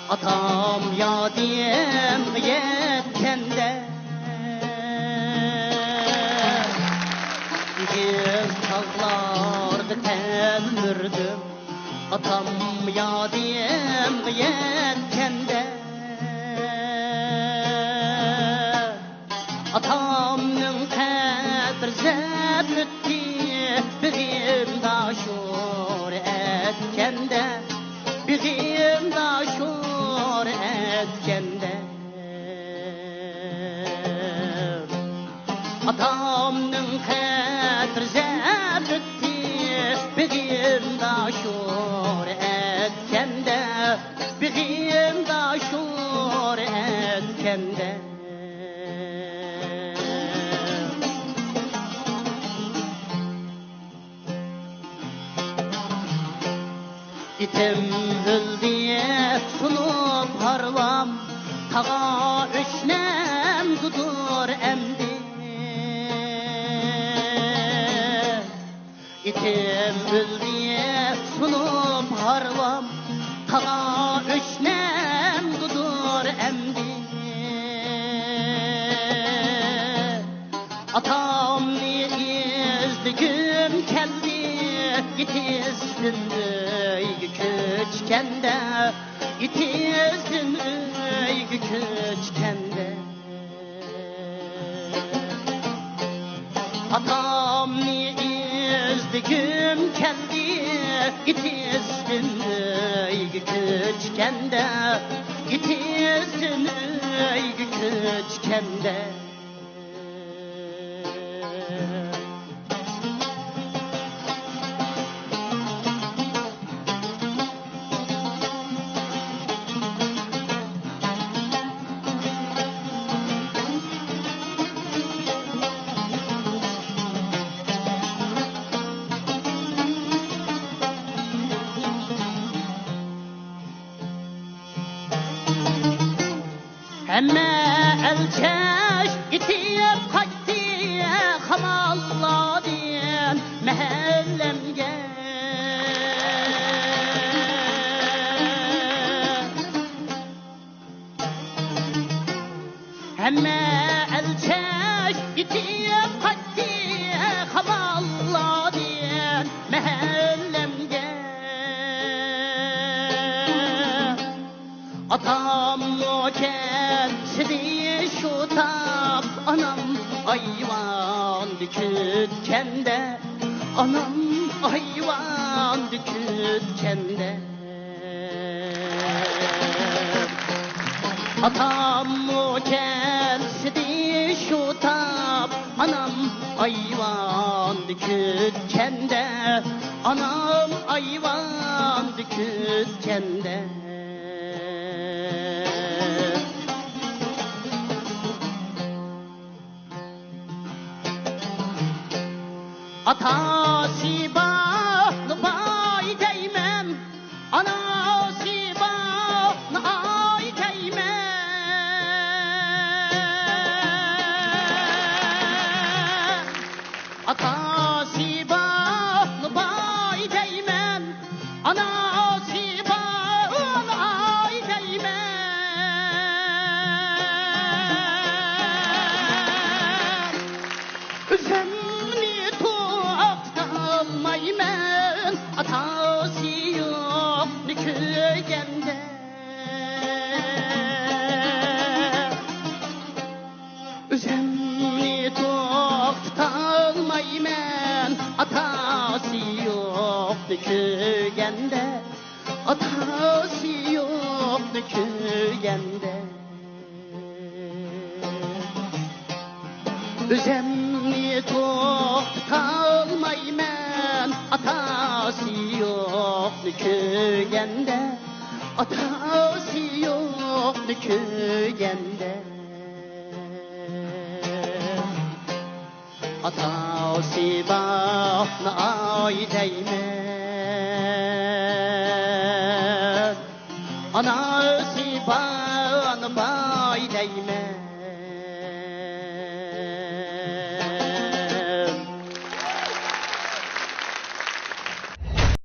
Atam ya diyem yetkende bir tağlardı temürdüm. Atam ya diyem yetkende atamның kadir zəbütti bizim daşur etkende bizim daşur etkende atamның kadir zəbütti bizim daşur etkende bizim daşur etkende İtim hüldiye sunup harlam tağa üçnem dudur emdi İtim hüldiye sunup harlam tağa üçnem dudur emdi Atam ni izdigim keldi yetizdim küçkende yetizdim küçkende atam ni izdigim keldi yetizdim küçkende yetizdim küçkende Emme elçeş itiyip kaçtı hamalla diyen mehellemge Emme elçeş itiyip kaçtı hamalla diyen mehellemge Atam o kendisi şu tap anam ayvan dükütkende Anam ayvan dükütkende Atam o kendisi şu tap anam ayvan dükütkende Anam ayvan dükütkende Atası bağlı bay değmem Anası bağlı ay değmem Atası bağlı bay değmem Anası bağlı ay değmem Üzemni almaymen atası yok köyende Üzemni toktalmaymen atası yok köyende Atası yok köyende Üzemni toktalmaymen atası yok köyende Atası yok köyende Atası bağlı ay değmez Anası bağlı bay değmez